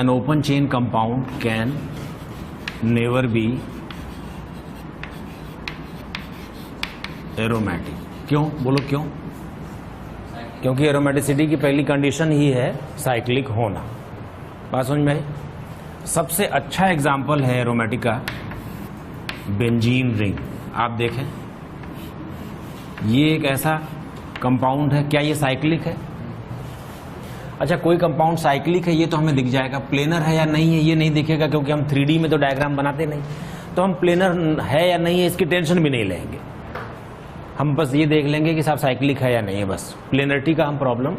An open chain compound can never be aromatic. क्यों? बोलो क्यों? क्योंकि एरोमेटिसिटी की पहली कंडीशन ही है साइक्लिक होना। बात समझ में आई? सबसे अच्छा एग्जाम्पल है एरोमेटिक का बेंजीन रिंग। आप देखें, ये एक ऐसा कंपाउंड है, क्या ये साइक्लिक है? अच्छा, कोई कंपाउंड साइक्लिक है ये तो हमें दिख जाएगा, प्लेनर है या नहीं है ये नहीं दिखेगा, क्योंकि हम 3D में तो डायग्राम बनाते नहीं, तो हम प्लेनर है या नहीं है इसकी टेंशन भी नहीं लेंगे। हम बस ये देख लेंगे कि साहब साइक्लिक है या नहीं है, बस प्लेनरिटी का हम problem,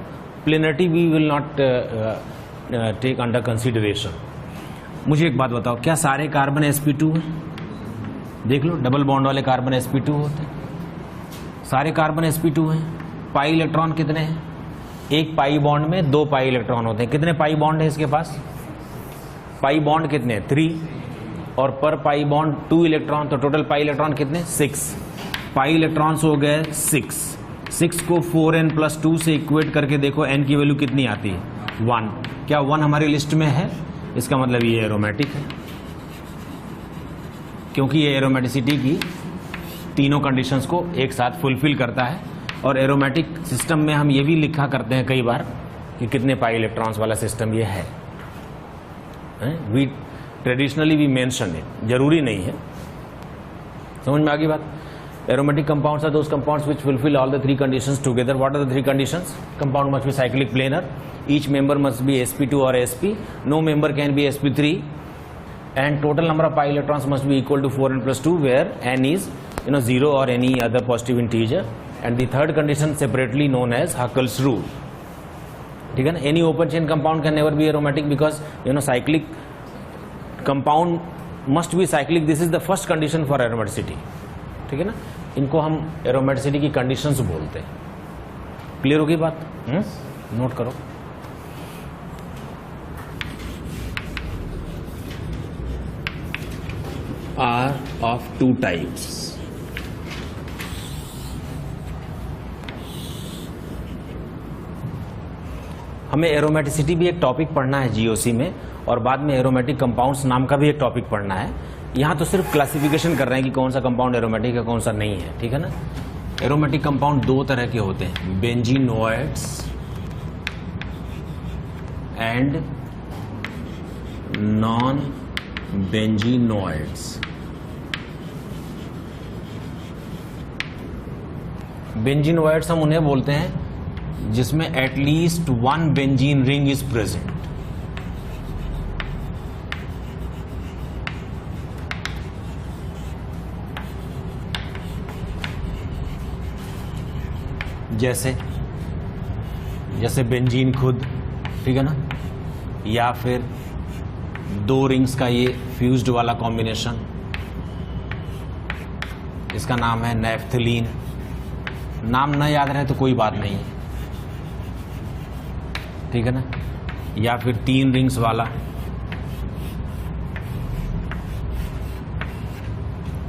planarity we will not take under consideration. मुझे एक बात बताओ, क्या सारे कार्बन sp2 हैं? देख लो, डबल बॉन्ड वाले कार्बन sp2 होते हैं, सारे कार्बन sp2 हैं। पाई इलेक्ट्रॉन कितने हैं? एक पाई बॉन्ड में 2 पाई इलेक्ट्रॉन होते हैं। कितने पाई बॉन्ड है इसके पास? पाई बॉन्ड कितने? 3, और पर पाई बॉन्ड 2 इलेक्ट्रॉन, तो टोटल पाई इलेक्ट्रॉन कितने? 6। पाई इलेक्ट्रॉन्स हो गए 6 को 4n+2 से इक्वेट करके देखो n की वैल्यू कितनी आती है? 1। क्या 1 हमारी लिस्ट में है? इसका मतलब ये एरोमेटिक है, क्योंकि ये एरोमेटिसिटी की तीनों कंडीशंस को एक साथ फुलफिल करता है। और एरोमेटिक सिस्टम में हम ये भी लिखा करते हैं कई बार कि कितने पाई इलेक्ट्रॉन्स वाला सिस्टम ये है। We traditionally we mention it, जरूरी नहीं है। समझ में आ गई बात? Aromatic compounds are those compounds which fulfill all the 3 conditions together. What are the 3 conditions? Compound must be cyclic planar. Each member must be sp2 or sp. No member can be sp3. And total number of pi electrons must be equal to 4n+2, where n is 0 or any other positive integer. And the third condition separately known as Huckel's rule. ठीक है ना? Any open chain compound can never be aromatic because cyclic compound must be cyclic. This is the first condition for aromaticity. ठीक है ना? इनको हम aromaticity की conditions बोलते हैं। क्लियर होगी बात? नोट करो। Are of 2 types. हमें एरोमेटिसिटी भी एक टॉपिक पढ़ना है जीओसी में, और बाद में एरोमेटिक कंपाउंड्स नाम का भी एक टॉपिक पढ़ना है। यहाँ तो सिर्फ क्लासिफिकेशन कर रहे हैं कि कौन सा कंपाउंड एरोमेटिक है, कौन सा नहीं है। ठीक है ना? एरोमेटिक कंपाउंड 2 तरह के होते हैं, बेंजीनोइड्स एंड नॉन बेंजीनोइड्स। बेंजीनोइड्स हम उन्हें बोलते हैं जिसमें at least 1 benzene ring is present. जैसे बेंजीन खुद, ठीक है ना, या फिर 2 रिंग्स का ये फ्यूज्ड वाला कॉम्बिनेशन, इसका नाम है नैफ्थलीन। नाम न याद रहे तो कोई बात नहीं, ठीक है ना। या फिर 3 रिंग्स वाला।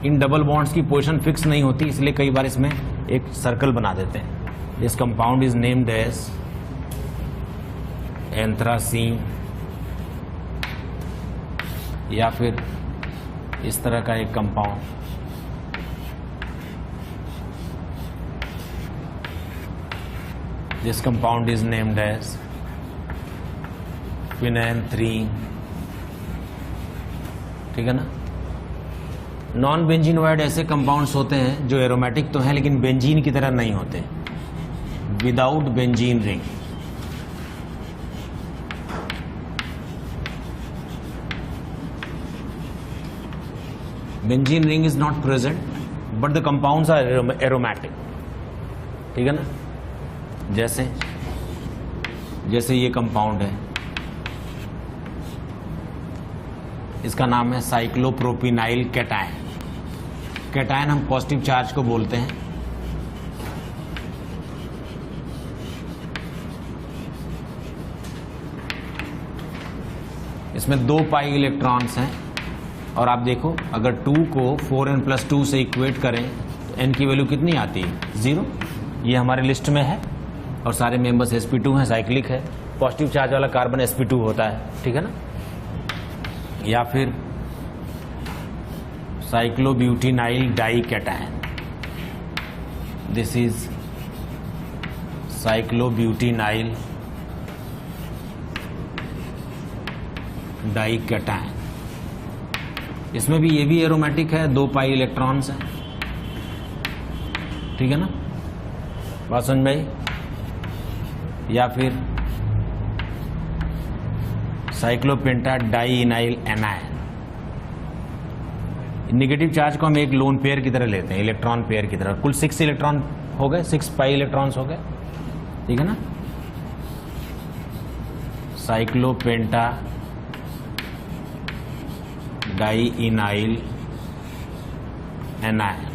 इन डबल बॉन्ड्स की पोजीशन फिक्स नहीं होती, इसलिए कई बार इसमें एक सर्कल बना देते हैं। This compound is named as anthracene, या फिर इस तरह का एक compound, this compound is named as phenanthrene, ठीक है ना। नॉन बेंजीनोइड ऐसे कंपाउंड्स होते हैं जो एरोमेटिक तो हैं लेकिन बेंजीन की तरह नहीं होते, without benzene ring. Benzene ring is not present but the compounds are aromatic, ठीक है ना। जैसे ये कंपाउंड है, इसका नाम है साइक्लोप्रोपिनाइल कैटायन। कैटायन हम पॉजिटिव चार्ज को बोलते हैं। इसमें 2 पाई इलेक्ट्रॉन्स हैं, और आप देखो अगर 2 को 4n+2 से इक्वेट करें तो n की वैल्यू कितनी आती है? 0। ये हमारे लिस्ट में है, और सारे मेंबर्स sp2 हैं, साइक्लिक है। पॉजिटिव चार्ज वाला कार्बन sp2 होता है, ठीक है ना। या फिर साइक्लोब्यूटेनाइल डाइकैटायन, दिस इज साइक्लोब्यूटेनाइल डाइकैटायन। इसमें भी ये भी एरोमेटिक है, 2 पाई इलेक्ट्रॉन्स हैं, ठीक है ना, बात समझ में आई। या फिर साइक्लोपेंटा डाइइनाइल एनायन, नेगेटिव चार्ज को हम एक लोन पेयर की तरह लेते हैं, इलेक्ट्रॉन पेयर की तरह। कुल 6 इलेक्ट्रॉन हो गए, 6 पाई इलेक्ट्रॉन्स हो गए, ठीक है ना। Cyclopentadienyl anion,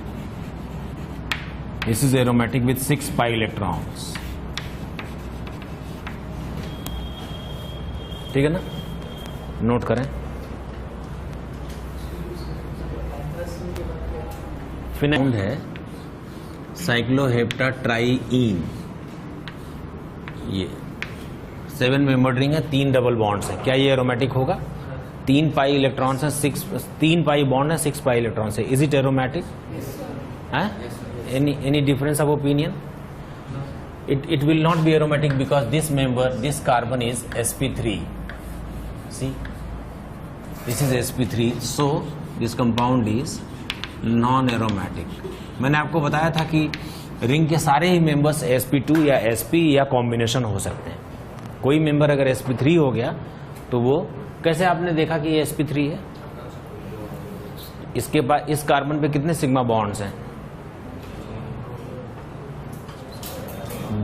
this is aromatic with 6 pi electrons, ठीक है ना, नोट करें। फिनाउंड है साइक्लोहेप्टाट्राइईन, ये 7 मेंबर्ड रिंग है, 3 डबल बॉन्ड्स है। क्या ये एरोमेटिक होगा? 3 पाई इलेक्ट्रॉन्स है, 3 पाई बॉन्ड है, 6 पाई इलेक्ट्रॉन्स है। Is it aromatic? Any difference of opinion? It will not be aromatic because this member, this carbon is sp3. See, this is sp3, so this compound is non-aromatic. मैंने आपको बताया था कि ring के सारे ही members sp2 या sp या combination हो सकते हैं। कोई मेंबर अगर sp3 हो गया तो वो कैसे आपने देखा कि ये sp3 है? इसके बाद इस कार्बन पे कितने सिग्मा बॉन्ड्स हैं?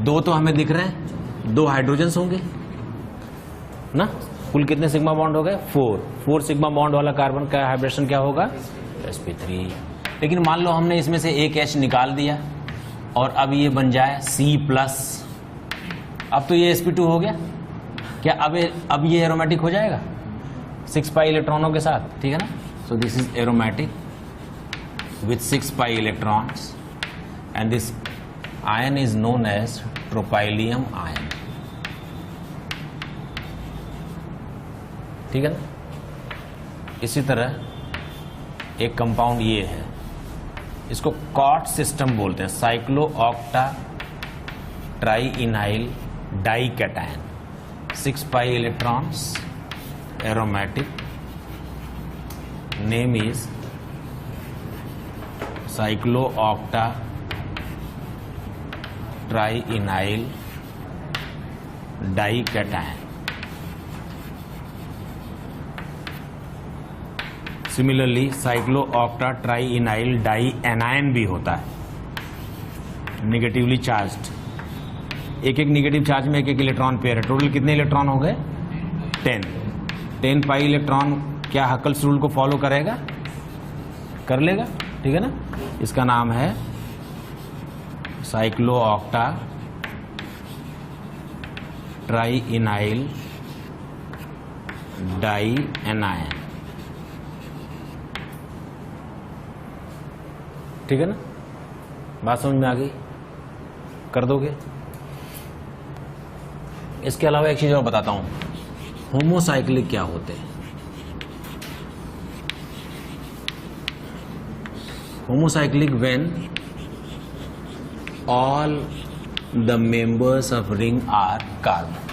2 तो हमें दिख रहे हैं, 2 हाइड्रोजन्स होंगे ना। कुल कितने सिग्मा बॉन्ड हो गए? 4 सिग्मा बॉन्ड वाला कार्बन का हाइब्रिडेशन क्या होगा? sp3। लेकिन मान लो हमने इसमें से एक H निकाल दिया और अब ये बन जाए C+, अब तो ये sp2 हो गया। क्या अब ये एरोमेटिक हो जाएगा 6 पाई इलेक्ट्रॉनों के साथ, ठीक है ना। सो this is aromatic with 6 pi electrons and this ion is known as tropylium ion, ठीक है ना। इसी तरह एक कंपाउंड ये है, इसको कॉट सिस्टम बोलते हैं, cyclooctatrienyl dication, 6 pi electrons, aromatic, name is cyclooctatrienyl dication. Similarly cyclooctatrienyl dianion भी होता है, नेगेटिवली चार्ज्ड। एक नेगेटिव चार्ज में एक इलेक्ट्रॉन पेयर है। टोटल कितने इलेक्ट्रॉन हो गए? 10 पाई इलेक्ट्रॉन क्या हकल्स रूल को फॉलो करेगा? कर लेगा, ठीक है ना। इसका नाम है साइक्लो ऑक्टा ट्राइइनाइल डाइएनायन, ठीक है ना। बात समझ में आ गई? कर दोगे? इसके अलावा एक चीज और बताता हूं, होमोसाइक्लिक क्या होते हैं। Homocyclic when all the members of ring are carbon.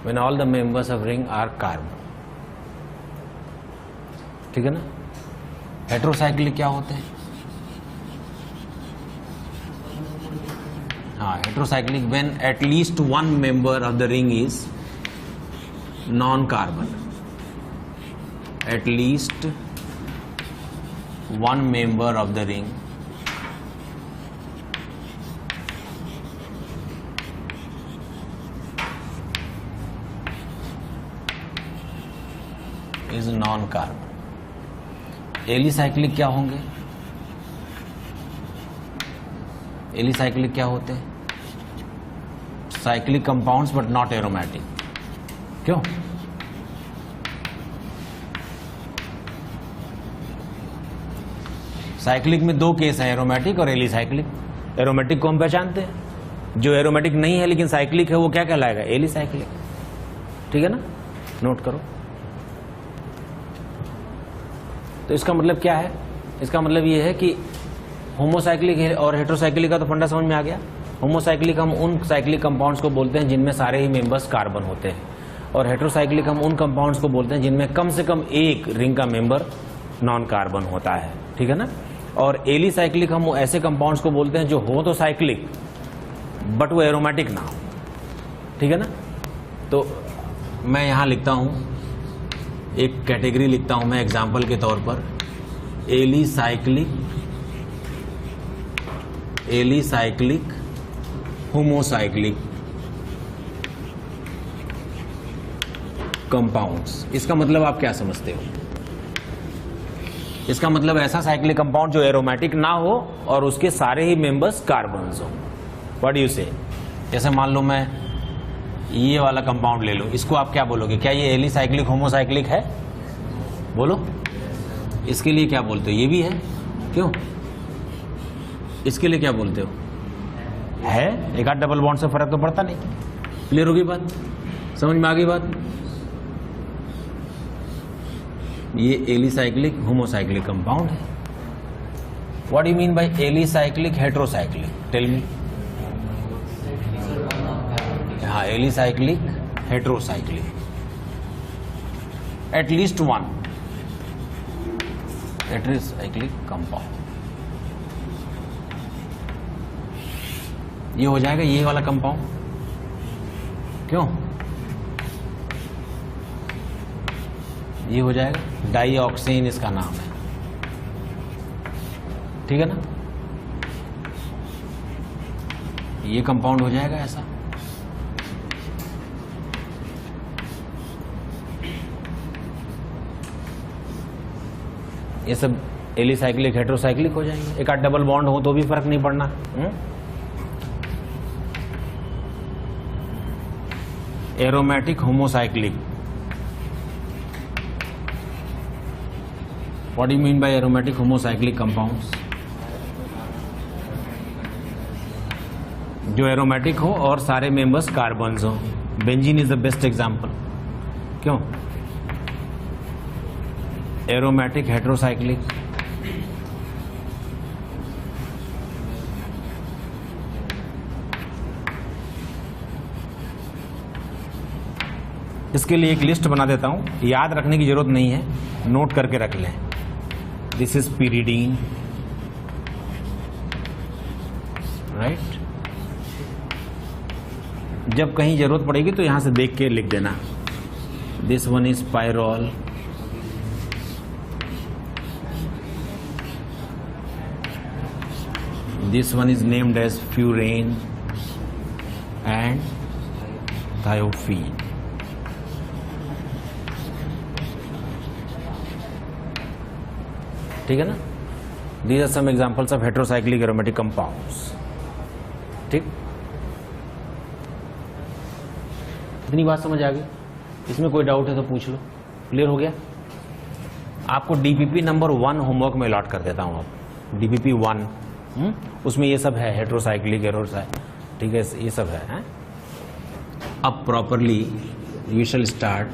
When all the members of ring are carbon, ठीक है ना। हेट्रोसाइक्लिक क्या होते हैं? हाँ, heterocyclic when at least one member of the ring is non-carbon, at least one member of the ring is non-carbon. Alicyclic क्या होंगे? Alicyclic क्या होते हैं? Cyclic compounds but not aromatic. क्यों? साइक्लिक में 2 केस है, एरोमेटिक और एलिसाइक्लिक। एरोमेटिक को हम पहचानते हैं, जो एरोमेटिक नहीं है लेकिन साइक्लिक है वो क्या कहलाएगा? एलिसाइक्लिक। ठीक है ना, नोट करो। तो इसका मतलब क्या है? इसका मतलब ये है कि होमोसाइक्लिक और हेटेरोसाइक्लिक का तो फंडा समझ में आ गया। होमोसाइक्लिक हम उन साइक्लिक कंपाउंड्स को बोलते हैं जिनमें सारे ही मेंबर्स कार्बन होते हैं, और हेटेरोसाइक्लिक हम उन कंपाउंड्स को बोलते हैं जिनमें कम से कम एक रिंग का मेंबर नॉन कार्बन होता है। ठीक है ना। और एलिसाइक्लिक हम ऐसे कंपाउंड्स को बोलते हैं जो हो तो साइक्लिक बट वो एरोमेटिक ना हो। ठीक है ना। तो मैं यहां लिखता हूं, एक कैटेगरी लिखता हूं मैं एग्जाम्पल के तौर पर, एलिसाइक्लिक होमोसाइक्लिक कंपाउंड्स। इसका मतलब आप क्या समझते हो? इसका मतलब ऐसा साइक्लिक कंपाउंड जो एरोमेटिक ना हो और उसके सारे ही मेंबर्स कार्बन्स हो। व्हाट डू यू से? जैसे मान लो मैं ये वाला कंपाउंड ले लूं, इसको आप क्या बोलोगे? क्या ये एलिसाइक्लिक होमोसाइक्लिक है? बोलो। इसके लिए क्या बोलते हो? ये भी है। क्यों? इसके लिए क्या बोलते हो? है। एक आध डबल बॉन्ड से फर्क तो पड़ता नहीं। क्लियर होगी बात? समझ में आ गई बात? ये एलिसाइक्लिक होमोसाइक्लिक कंपाउंड है। What you mean by alicyclic heterocyclic? Tell me. हाँ, alicyclic heterocyclic, at least one heterocyclic compound. ये हो जाएगा ये वाला कंपाउंड। क्यों? ये हो जाएगा डाइऑक्सिन, इसका नाम है। ठीक है ना। ये कंपाउंड हो जाएगा ऐसा। ये सब एलिसाइक्लिक हेटेरोसाइक्लिक हो जाएंगे। एक आध डबल बॉन्ड हो तो भी फर्क नहीं पड़ना। Aromatic homocyclic. What do you mean by aromatic homocyclic compounds? जो एरोमेटिक हो और सारे मेंबर्स कार्बन्स हो। Benzene is the best example. क्यों? Aromatic heterocyclic. इसके लिए एक लिस्ट बना देता हूं, याद रखने की जरूरत नहीं है, नोट करके रख लें। This is pyridine, right. जब कहीं जरूरत पड़ेगी तो यहां से देख के लिख देना। This one is pyrrole, this one is named as furane and thiophene. ठीक है ना। These are some examples of heterocyclic aromatic compounds. ठीक, इतनी बात समझ आ गई? इसमें कोई डाउट है तो पूछ लो। क्लियर हो गया? आपको डीपीपी नंबर 1 होमवर्क में अलॉट कर देता हूं। आप डीपीपी 1 उसमें ये सब है, हेटेरोसाइक्लिक एरोसाइक्लिक। ठीक है, ये सब है। अब properly we shall start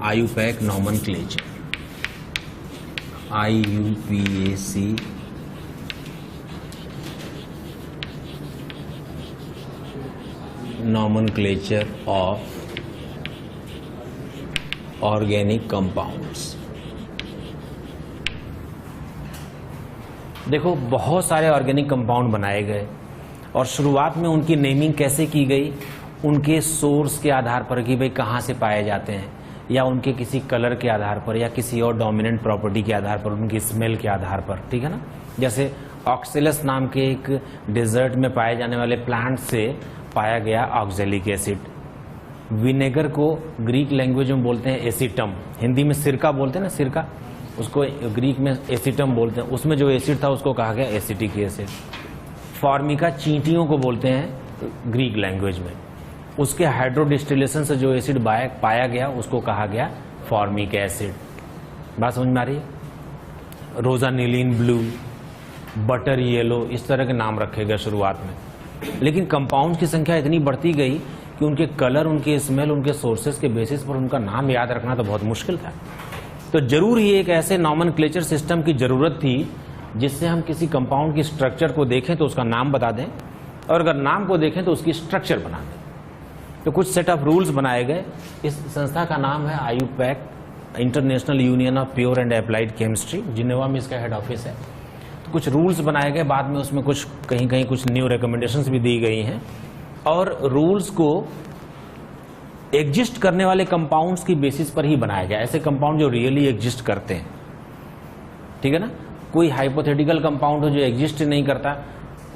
IUPAC nomenclature. IUPAC nomenclature of organic compounds। देखो, बहुत सारे ऑर्गेनिक कंपाउंड बनाए गए और शुरुआत में उनकी नेमिंग कैसे की गई? उनके सोर्स के आधार पर कि भाई कहाँ से पाए जाते हैं, या उनके किसी कलर के आधार पर, या किसी और डोमिनेंट प्रॉपर्टी के आधार पर, उनकी स्मेल के आधार पर। ठीक है ना। जैसे ऑक्सेलस नाम के एक डेजर्ट में पाए जाने वाले प्लांट से पाया गया ऑक्जेलिक एसिड। विनेगर को ग्रीक लैंग्वेज में बोलते हैं एसिटम, हिंदी में सिरका बोलते हैं ना, सिरका, उसको ग्रीक में एसिटम बोलते हैं। उसमें जो एसिड था उसको कहा गया एसिटिक एसिड। फॉर्मिका चींटियों को बोलते हैं ग्रीक लैंग्वेज में। उसके हाइड्रोडिस्टिलेशन से जो एसिड पाया गया उसको कहा गया फॉर्मिक एसिड। बात समझ में आ रही है? रोजानिलीन ब्लू, बटर येलो, इस तरह के नाम रखे गए शुरुआत में। लेकिन कंपाउंड्स की संख्या इतनी बढ़ती गई कि उनके कलर, उनके स्मेल, उनके सोर्सेज के बेसिस पर उनका नाम याद रखना तो बहुत मुश्किल था। तो जरूर ही एक ऐसे नॉमेनक्लेचर सिस्टम की जरूरत थी जिससे हम किसी कंपाउंड की स्ट्रक्चर को देखें तो उसका नाम बता दें, और अगर नाम को देखें तो उसकी स्ट्रक्चर बना दें। तो कुछ सेट ऑफ रूल्स बनाए गए। इस संस्था का नाम है IUPAC, international union of pure and applied chemistry, Geneva में इसका हेड ऑफिस है। तो कुछ रूल्स बनाए गए, बाद में उसमें कुछ कहीं कहीं कुछ न्यू रिकमेंडेशंस भी दी गई हैं, और रूल्स को एग्जिस्ट करने वाले कंपाउंड्स की बेसिस पर ही बनाया गया। ऐसे कंपाउंड जो रियली एग्जिस्ट करते हैं, ठीक है ना। कोई हाइपोथेटिकल कंपाउंड हो जो एग्जिस्ट नहीं करता,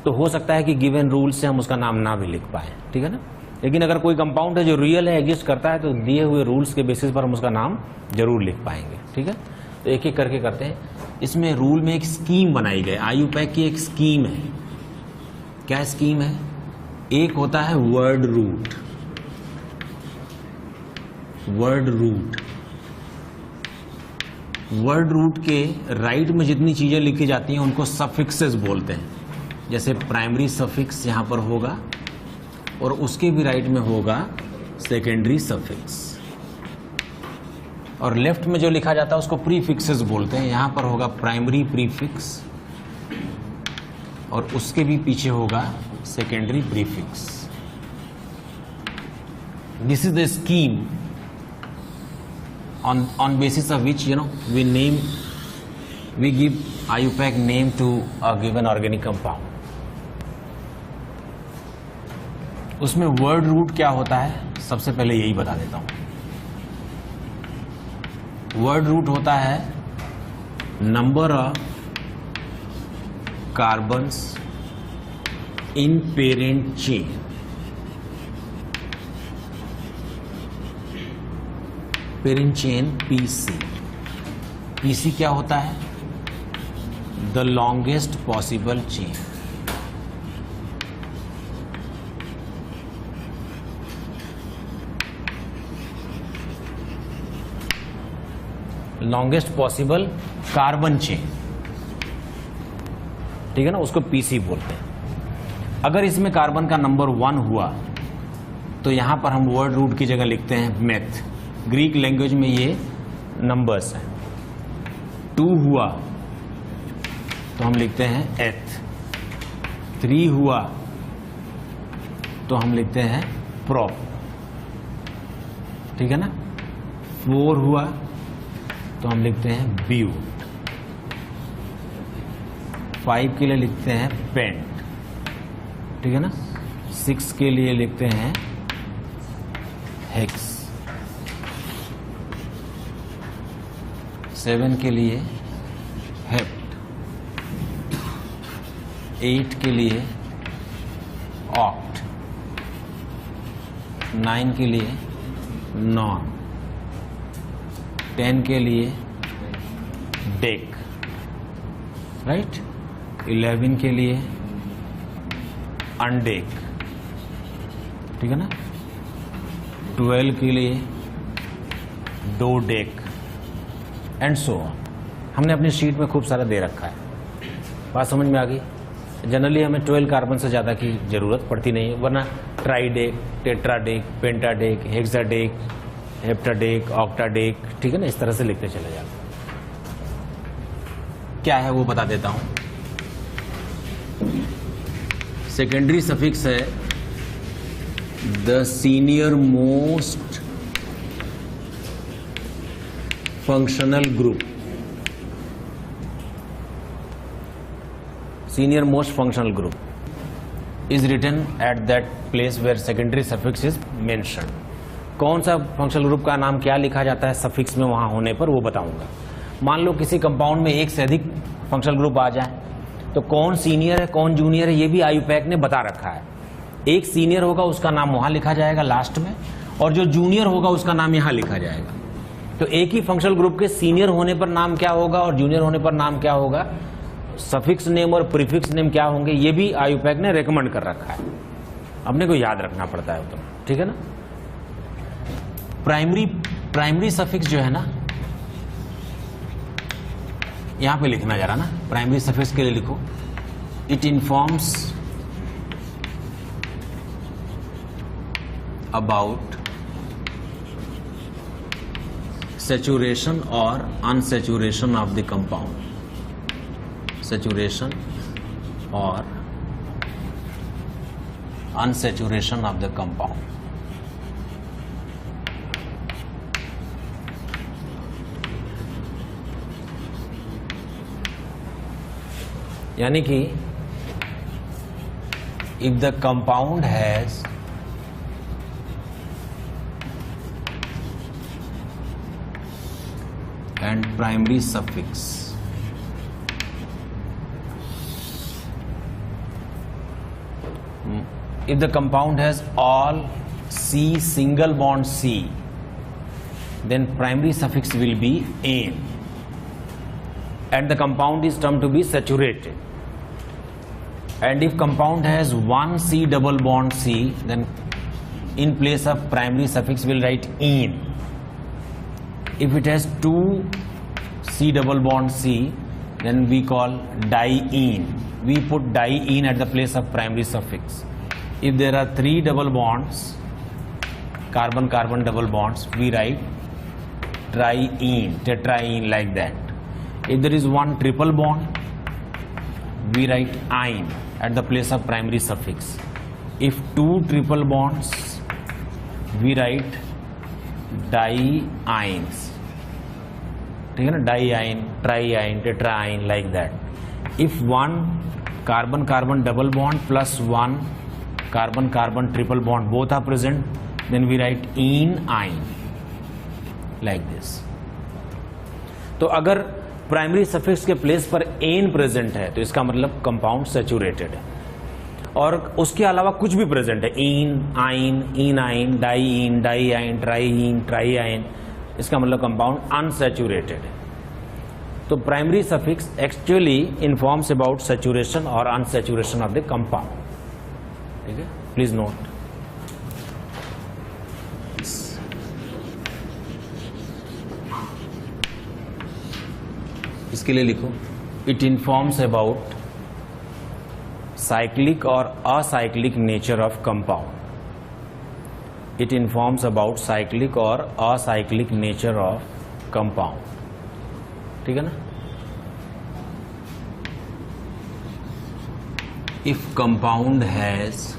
तो हो सकता है कि गिवन रूल से हम उसका नाम ना भी लिख पाए, ठीक है ना। लेकिन अगर कोई कंपाउंड है जो रियल है, एग्जिस्ट करता है, तो दिए हुए रूल्स के बेसिस पर हम उसका नाम जरूर लिख पाएंगे, ठीक है। तो एक एक करके करते हैं। इसमें रूल में एक स्कीम बनाई गई, IUPAC की एक स्कीम है। क्या स्कीम है? एक होता है वर्ड रूट। वर्ड रूट के राइट में जितनी चीजें लिखी जाती हैं उनको सफिक्सेस बोलते हैं। जैसे प्राइमरी सफिक्स यहां पर होगा, और उसके भी राइट में होगा सेकेंडरी सफिक्स, और लेफ्ट में जो लिखा जाता है उसको प्रीफिक्सेस बोलते हैं। यहां पर होगा प्राइमरी प्रीफिक्स, और उसके भी पीछे होगा secondary prefix. This is the scheme on basis of which we give IUPAC name to a given organic compound. उसमें वर्ड रूट क्या होता है, सबसे पहले यही बता देता हूं। वर्ड रूट होता है number of carbons in parent chain. Parent chain PC क्या होता है? The longest possible chain. Longest possible carbon chain, ठीक है ना, उसको PC बोलते हैं। अगर इसमें कार्बन का नंबर 1 हुआ तो यहां पर हम वर्ड रूट की जगह लिखते हैं मेथ। ग्रीक लैंग्वेज में ये नंबर्स हैं। 2 हुआ तो हम लिखते हैं एथ। 3 हुआ तो हम लिखते हैं प्रोप, ठीक है ना। 4 हुआ तो हम लिखते हैं ब्यू। 5 के लिए लिखते हैं पेंट, ठीक है ना। 6 के लिए लिखते हैं हेक्स। 7 के लिए हेप्ट। 8 के लिए ऑक्ट। 9 के लिए नॉन। 10 के लिए डेक, राइट। 11 के लिए अनडेक, ठीक है ना। 12 के लिए dodec, and so on. हमने अपनी शीट में खूब सारा दे रखा है। बात समझ में आ गई? जनरली हमें 12 कार्बन से ज़्यादा की ज़रूरत पड़ती नहीं है, वरना ट्राइडेक, टेट्राडेक, पेंटाडेक, हेक्साडेक, हेप्टाडेक, ऑक्टाडेक, ठीक है ना, इस तरह से लिखते चले जाते। क्या है वो बता देता हूं। सेकेंडरी सफिक्स है the senior most functional group. Senior most functional group is written at that place where secondary suffix is mentioned. कौन सा फंक्शनल ग्रुप का नाम क्या लिखा जाता है सफिक्स में वहां होने पर, वो बताऊंगा। मान लो किसी कंपाउंड में एक से अधिक फंक्शनल ग्रुप आ जाए, तो कौन सीनियर है कौन जूनियर है ये भी IUPAC ने बता रखा है। एक सीनियर होगा उसका नाम वहां लिखा जाएगा लास्ट में, और जो जूनियर होगा उसका नाम यहां लिखा जाएगा। तो एक ही फंक्शनल ग्रुप के सीनियर होने पर नाम क्या होगा और जूनियर होने पर नाम क्या होगा, सफिक्स नेम और प्रीफिक्स नेम क्या होंगे, ये भी IUPAC ने रेकमेंड कर रखा है। अपने को याद रखना पड़ता है तो, ठीक है ना। प्राइमरी सफिक्स जो है ना, यहां पे लिखना जा रहा ना, प्राइमरी सफिक्स के लिए लिखो, it informs about saturation or unsaturation of the compound, saturation or unsaturation of the compound. यानी कि if the compound has and primary suffix if the compound has all C single bond C, then primary suffix will be ane and the compound is termed to be saturated. And if compound has one C double bond C, then in place of primary suffix we'll write ene. If it has two C double bond C, then we call diene. We put diene at the place of primary suffix. If there are three double bonds, carbon carbon double bonds, we write triene, tetraene, like that. If there is one triple bond, we write ine at the place of primary suffix. If two triple bonds, we write dienes. Diene, triene, tetraene, like that. If one carbon carbon double bond plus one carbon carbon triple bond both are present, then we write ene, like this. तो अगर primary suffix के place पर N present है तो इसका मतलब compound saturated है, और उसके अलावा कुछ भी प्रेजेंट है, इन, आइन, इनाइन, डाइइन, डाइआइन, ट्राइइन, ट्राइआइन, इसका मतलब कंपाउंड अनसैचुरेटेड है. तो primary suffix actually informs about saturation और अनसैचुरेशन ऑफ द कंपाउंड. ठीक है, प्लीज नोट. इसके लिए लिखो, इट इन्फॉर्म्स अबाउट साइक्लिक और acyclic nature of compound. It informs about cyclic और असाइक्लिक नेचर ऑफ कंपाउंड. ठीक है ना. If compound has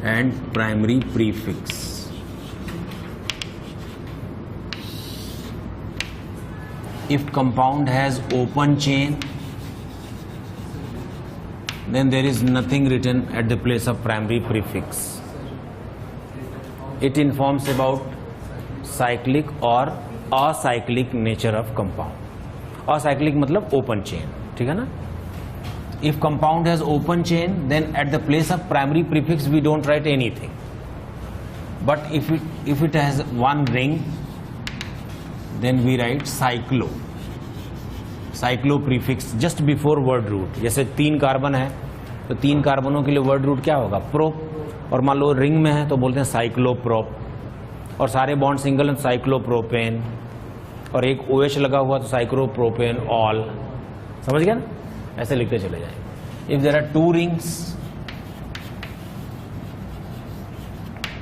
and primary prefix, if compound has open chain, then there is nothing written at the place of primary prefix. It informs about cyclic or acyclic nature of compound. Acyclic मतलब open chain. ठीक है ना. If compound has open chain, then at the place of primary prefix we don't write anything. But if it has one ring, then we write cyclo. Cyclo prefix just before word root. जैसे 3 carbon है तो 3 कार्बनों के लिए word root क्या होगा, prop. और मान लो ring में है तो बोलते हैं साइक्लोप्रोप. और सारे बॉन्ड सिंगल है साइक्लोप्रोपेन. और एक OH लगा हुआ तो साइक्लोप्रोपेन ऑल. समझ गया ना. ऐसे लिखते चले जाएंगे. If there are 2 rings,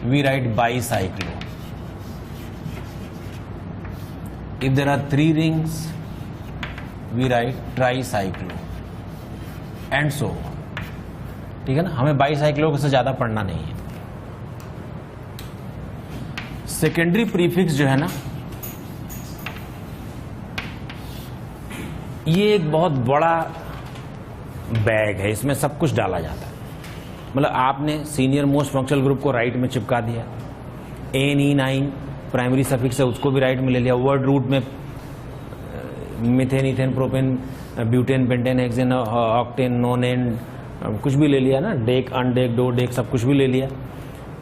we write bicyclo. If there are 3 rings, we write tricyclo and so on. ठीक है ना. हमें बाईसाइक्लो से ज्यादा पढ़ना नहीं है. सेकेंडरी प्रीफिक्स जो है ना, ये एक बहुत बड़ा बैग है. इसमें सब कुछ डाला जाता है. मतलब आपने सीनियर मोस्ट फंक्शनल ग्रुप को राइट में चिपका दिया, एन, प्राइमरी सफिक्स है उसको भी राइट में ले लिया. वर्ड रूट में methane, ethane, propane, butane, pentane, hexane, octane, नोनेन, कुछ भी ले लिया ना. डेक, अनडेक, डो डेक, सब कुछ भी ले लिया.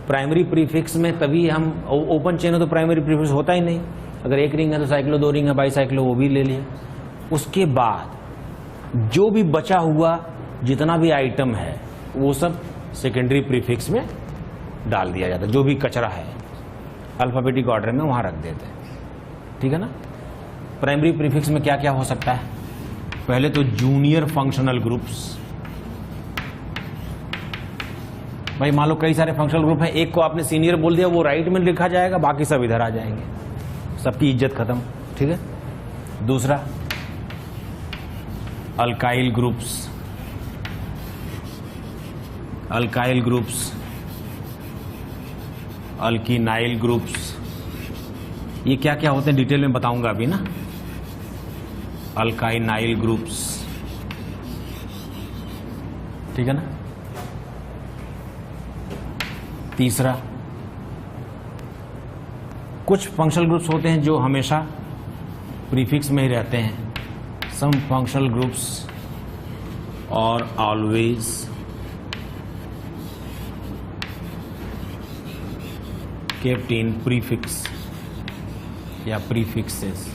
प्राइमरी प्रीफिक्स में तभी हम ओपन चेन हो तो प्राइमरी प्रीफिक्स होता ही नहीं. अगर 1 रिंग है तो साइक्लो, 2 रिंग है बाईसाइक्लो, वो भी ले लिया. उसके बाद जो भी बचा हुआ जितना भी आइटम है वो सब सेकेंडरी प्रीफिक्स में डाल दिया जाता है. जो भी कचरा है अल्फाबेटिक ऑर्डर में वहां रख देते हैं. ठीक है ना। प्राइमरी प्रीफिक्स में क्या क्या हो सकता है? पहले तो जूनियर फंक्शनल ग्रुप्स। भाई मान लो कई सारे फंक्शनल ग्रुप हैं, एक को आपने सीनियर बोल दिया, वो राइट में लिखा जाएगा, बाकी सब इधर आ जाएंगे, सबकी इज्जत खत्म। ठीक है। दूसरा alkyl groups. Alkyl groups, alkenyl groups, ये क्या क्या होते हैं डिटेल में बताऊंगा अभी ना। अल्काइनाइल ग्रुप्स, ठीक है ना। तीसरा, कुछ फंक्शनल ग्रुप्स होते हैं जो हमेशा प्रीफिक्स में ही रहते हैं। सम फंक्शनल ग्रुप्स और ऑलवेज केप्ट इन प्रीफिक्स या प्रीफिक्सेस।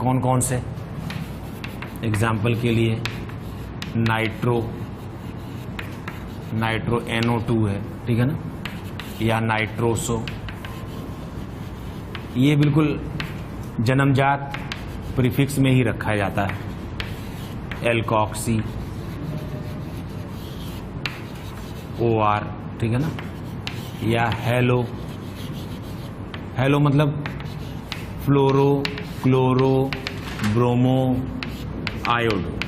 कौन कौन से? एग्जाम्पल के लिए नाइट्रो NO2 है, ठीक है ना, या नाइट्रोसो, ये बिल्कुल जन्मजात प्रीफिक्स में ही रखा जाता है। एल्कॉक्सी, OR, ठीक है ना, या हेलो। हेलो मतलब फ्लोरो, क्लोरो, ब्रोमो, आयोडो,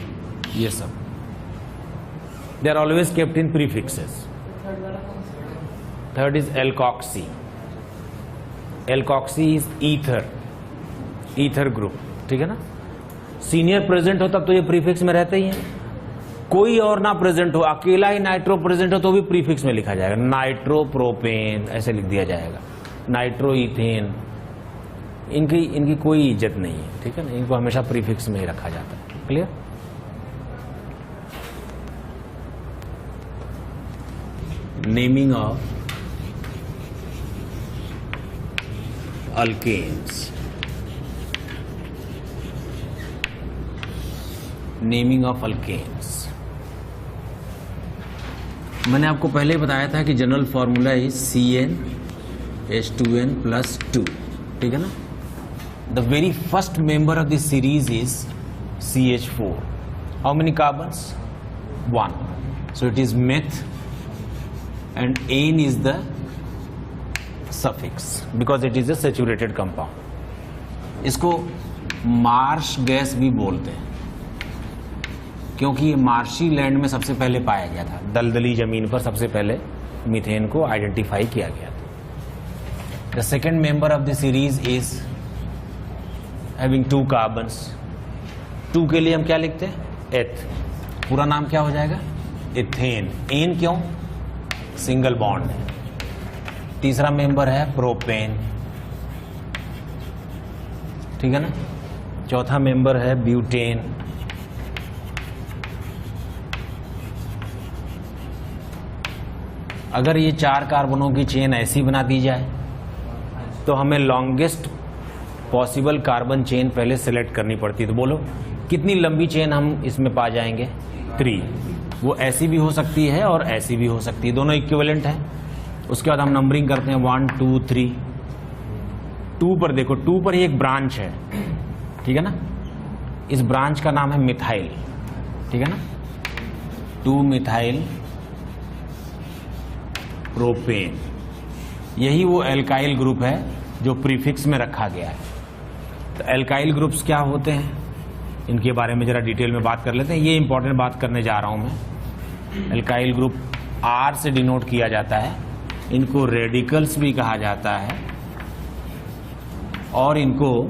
ये सब they are always kept in prefixes. Third is alkoxy. Alkoxy is ether group, ठीक है ना। सीनियर प्रेजेंट हो तब तो ये प्रीफिक्स में रहते ही हैं। कोई और ना प्रेजेंट हो, अकेला ही नाइट्रो प्रेजेंट हो तो भी प्रीफिक्स में लिखा जाएगा। नाइट्रो प्रोपेन ऐसे लिख दिया जाएगा, नाइट्रो इथेन। इनकी कोई इज्जत नहीं है, ठीक है ना, इनको हमेशा प्रीफिक्स में ही रखा जाता है। Clear? Naming of alkanes. Naming of alkanes मैंने आपको पहले ही बताया था कि जनरल फॉर्मूला इज CnH2n+2, ठीक है ना। The very first member of this series is CH4. How many carbons? 1. So it is meth and ane is the suffix because it is a saturated compound. इसको Marsh gas भी बोलते हैं क्योंकि ये marshy land में सबसे पहले पाया गया था। दलदली जमीन पर सबसे पहले मीथेन को आइडेंटिफाई किया गया था। The second member of the series is having 2 carbons. 2 के लिए हम क्या लिखते हैं? एथ। पूरा नाम क्या हो जाएगा? इथेन। एन क्यों? सिंगल बॉन्ड है। तीसरा मेंबर है प्रोपेन, ठीक है ना। चौथा मेंबर है ब्यूटेन। अगर ये 4 कार्बनों की चेन ऐसी बना दी जाए तो हमें लॉन्गेस्ट पॉसिबल कार्बन चेन पहले सेलेक्ट करनी पड़ती है। तो बोलो कितनी लंबी चेन हम इसमें पा जाएंगे? 3। वो ऐसी भी हो सकती है और ऐसी भी हो सकती है, दोनों इक्विवेलेंट है। उसके बाद हम नंबरिंग करते हैं 1 2 3। 2 पर देखो, 2 पर ही एक ब्रांच है, ठीक है ना। इस ब्रांच का नाम है मिथाइल, ठीक है ना। 2 मिथाइल प्रोपेन, यही वो एल्काइल ग्रुप है जो प्रीफिक्स में रखा गया है। तो एल्काइल ग्रुप्स क्या होते हैं, इनके बारे में जरा डिटेल में बात कर लेते हैं। ये इंपॉर्टेंट बात करने जा रहा हूं मैं। एल्काइल ग्रुप R से डिनोट किया जाता है। इनको रेडिकल्स भी कहा जाता है और इनको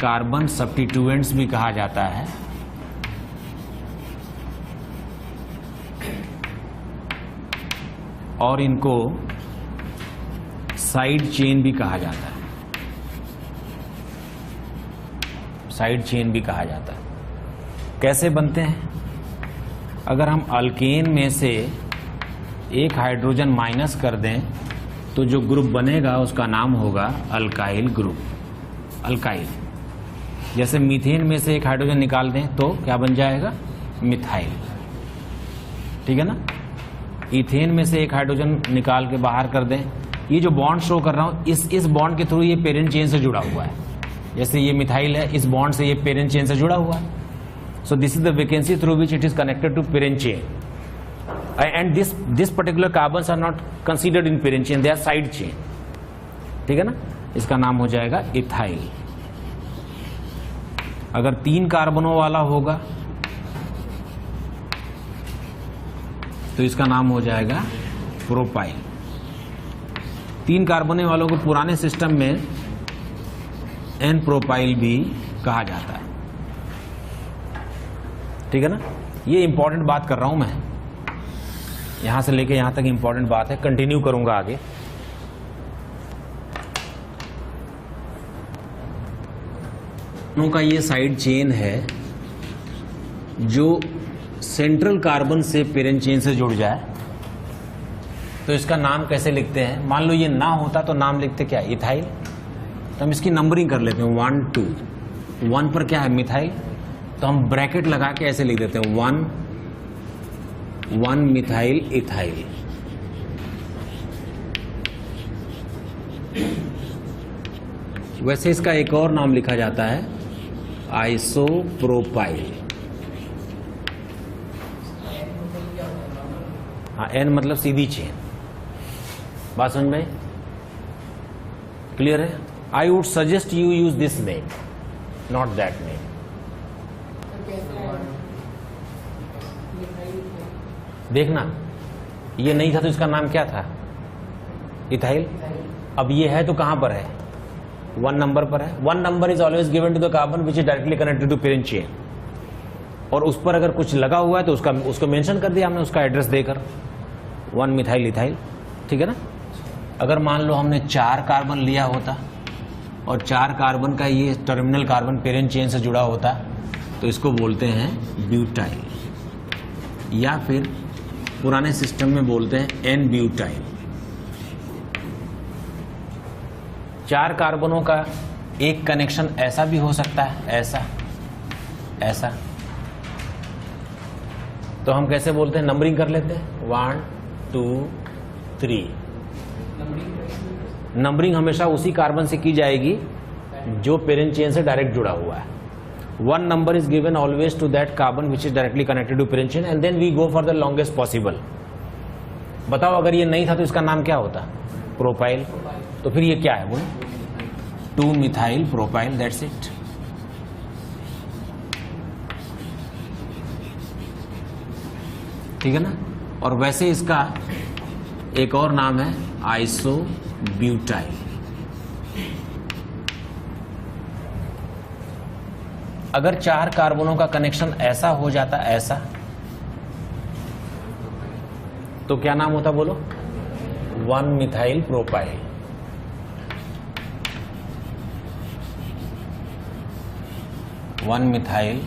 कार्बन सब्स्टिट्यूएंट्स भी कहा जाता है। और इनको साइड चेन भी कहा जाता है। साइड चेन भी कहा जाता है। कैसे बनते हैं? अगर हम अल्केन में से एक हाइड्रोजन माइनस कर दें तो जो ग्रुप बनेगा उसका नाम होगा अल्काइल ग्रुप। अल्काइल। जैसे मीथेन में से एक हाइड्रोजन निकाल दें तो क्या बन जाएगा? मिथाइल, ठीक है ना। इथेन में से एक हाइड्रोजन निकाल के बाहर कर दें ये जो बॉन्ड शो कर रहा हूं, इस बॉन्ड के थ्रू ये पेरेंट चेन से जुड़ा हुआ है। जैसे ये मिथाइल है, इस बॉन्ड से ये पेरेंट चेन से जुड़ा हुआ है। So this is the vacancy through which it is connected to parent chain, and this particular carbons are not considered in parent chain, they are side chain. ठीक है ना, इसका नाम हो जाएगा इथाइल। अगर 3 कार्बनों वाला होगा तो इसका नाम हो जाएगा प्रोपाइल। 3 कार्बोने वालों को पुराने सिस्टम में एन प्रोपाइल भी कहा जाता है। ठीक है ना, ये इंपॉर्टेंट बात कर रहा हूं मैं, यहां से लेके यहां तक इंपॉर्टेंट बात है, कंटिन्यू करूंगा आगे। का ये साइड चेन है जो सेंट्रल कार्बन से पेरेंट चेन से जुड़ जाए, तो इसका नाम कैसे लिखते हैं? मान लो ये ना होता तो नाम लिखते क्या? इथाइल। तो हम इसकी नंबरिंग कर लेते हैं 1 2। 1 पर क्या है? मिथाइल। तो हम ब्रैकेट लगा के ऐसे लिख देते हैं 1 मिथाइल इथाइल। वैसे इसका एक और नाम लिखा जाता है आइसोप्रोपाइल। हाँ, एन मतलब सीधी चेन। बात समझ में? क्लियर है? I would suggest you use this name, not that name. देखना, ये नहीं था तो इसका नाम क्या था? इथाइल। अब ये है तो कहां पर है? 1 नंबर पर है। 1 number is always given to the carbon which is directly connected to parent chain, और उस पर अगर कुछ लगा हुआ है तो उसको मेंशन कर दिया हमने, उसका एड्रेस देकर 1 मिथाइल इथाइल। ठीक है ना। अगर मान लो हमने 4 कार्बन लिया होता और 4 कार्बन का ये टर्मिनल कार्बन पेरेंट चेन से जुड़ा होता, तो इसको बोलते हैं ब्यूटाइल, या फिर पुराने सिस्टम में बोलते हैं एन ब्यूटाइल। 4 कार्बनों का एक कनेक्शन ऐसा भी हो सकता है, ऐसा। तो हम कैसे बोलते हैं? नंबरिंग कर लेते हैं 1 2 3। नंबरिंग हमेशा उसी कार्बन से की जाएगी जो पेरेंट चेन से डायरेक्ट जुड़ा हुआ है। 1 number is given always to that carbon which is directly connected to parent chain, and then we go for the longest possible. बताओ, अगर ये नहीं था तो इसका नाम क्या होता? प्रोपाइल। तो फिर ये क्या है? बोलो 2 मिथाइल प्रोपाइल, दैट्स इट। ठीक है ना। और वैसे इसका एक और नाम है आइसोब्यूटाइल। अगर 4 कार्बनों का कनेक्शन ऐसा हो जाता, ऐसा, तो क्या नाम होता? बोलो 1 methyl propyl. One methyl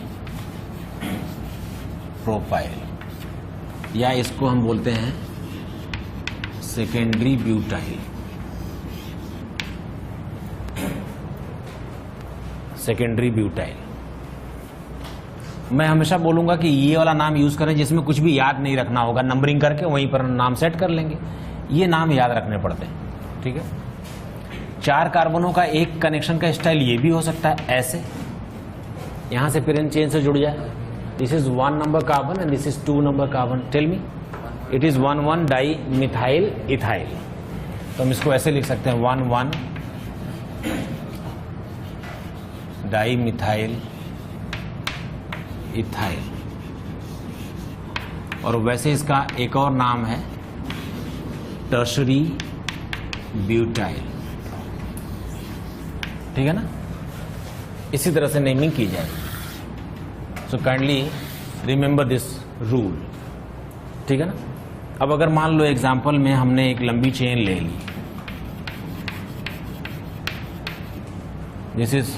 propyl, या इसको हम बोलते हैं सेकेंडरी ब्यूटाइल। Secondary butyl. मैं हमेशा बोलूंगा कि ये वाला नाम यूज करें जिसमें कुछ भी याद नहीं रखना होगा, नंबरिंग करके वहीं पर नाम सेट कर लेंगे। ये नाम याद रखने पड़ते हैं। ठीक है। 4 कार्बनों का एक कनेक्शन का स्टाइल ये भी हो सकता है, ऐसे, यहां से पेरेंट चेन से जुड़ जाए। This is 1 number carbon and this is 2 number carbon. Tell me, it is 1 di methyl ethyl. तो हम इसको ऐसे लिख सकते हैं 1 डाई मिथाइल इथाइल। और वैसे इसका एक और नाम है टर्शरी ब्यूटाइल। ठीक है ना। इसी तरह से नेमिंग की जाएगी। So kindly remember this rule. ठीक है ना। अब अगर मान लो एग्जाम्पल में हमने एक लंबी चेन ले ली, this is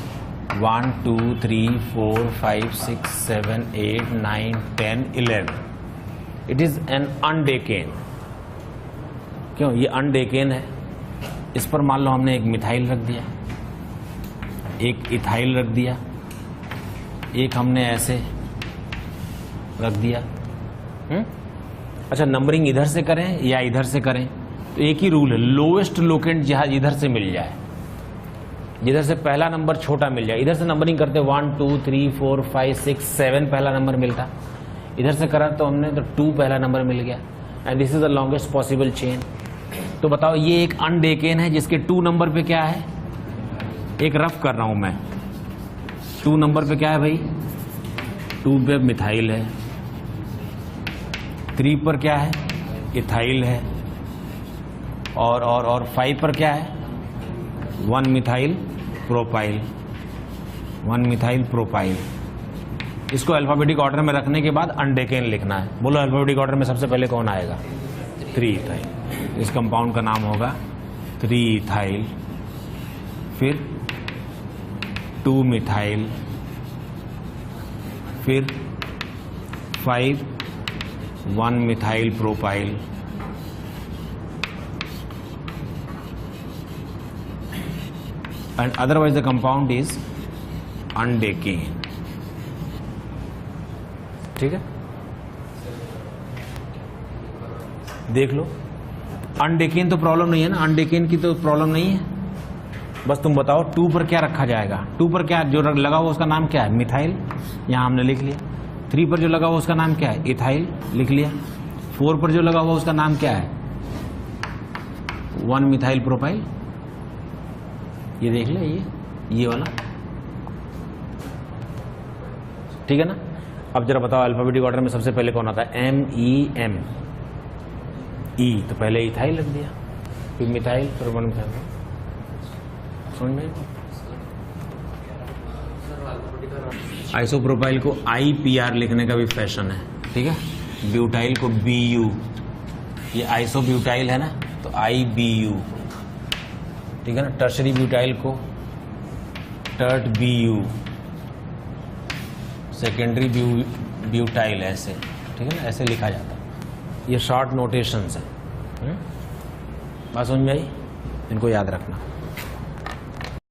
1 2 3 4 5 6 7 8 9 10 11। It is an undecane. क्यों? ये अनडेकेन है। इस पर मान लो हमने एक मिथाइल रख दिया, एक इथाइल रख दिया, एक हमने ऐसे रख दिया। अच्छा, नंबरिंग इधर से करें या इधर से करें? तो एक ही रूल है, लोएस्ट लोकेंट जहाँ इधर से मिल जाए, जिधर से पहला नंबर छोटा मिल जाए। इधर से नंबरिंग करते 1 2 3 4 5 6 7 पहला नंबर मिलता, इधर से करा तो हमने तो 2 पहला नंबर मिल गया, and this is the longest possible chain. तो बताओ ये एक अनडेकेन है जिसके 2 नंबर पे क्या है, एक रफ कर रहा हूं मैं, 2 नंबर पे क्या है भाई, 2 पे मिथाइल है, 3 पर क्या है, इथाइल है, और 5 पर क्या है, 1 मिथाइल प्रोपाइल, 1 मिथाइल प्रोपाइल। इसको अल्फाबेटिक ऑर्डर में रखने के बाद अनडेकेन लिखना है। बोलो अल्फाबेटिक ऑर्डर में सबसे पहले कौन आएगा, 3 इथाइल। इस कंपाउंड का नाम होगा 3 इथाइल, फिर 2 मिथाइल, फिर 5 1 methyl propyl, and otherwise the compound is undecane। ठीक है, देख लो, अनडेकेन तो प्रॉब्लम नहीं है ना, अनडेकेन की तो प्रॉब्लम नहीं है। बस तुम बताओ 2 पर क्या रखा जाएगा, 2 पर क्या जो लगा हुआ उसका नाम क्या है, मिथाइल, यहां हमने लिख लिया। 3 पर जो लगा हुआ उसका नाम क्या है, इथाइल, लिख लिया। 4 पर जो लगा हुआ उसका नाम क्या है, 1 मिथाइल प्रोपाइल, ये देख ले, ये वाला, ठीक है ना। अब जरा बताओ अल्फाबेटिक ऑर्डर में सबसे पहले कौन आता है, MEM, ई, तो पहले इथाइल रख दिया, फिर मिथाइल, फिर 1 मिथाइल। समझ में? आइसोप्रोपाइल को IPR लिखने का भी फैशन है, ठीक है। ब्यूटाइल को BU, ये आइसोब्यूटाइल है ना, तो IBU, ठीक है ना। टर्शरी ब्यूटाइल को टर्ट BU, सेकेंडरी ब्यूटाइल ऐसे, ठीक है ना, ऐसे लिखा जाता है। ये शॉर्ट नोटेशंस हैं, बात समझ में आई, इनको याद रखना।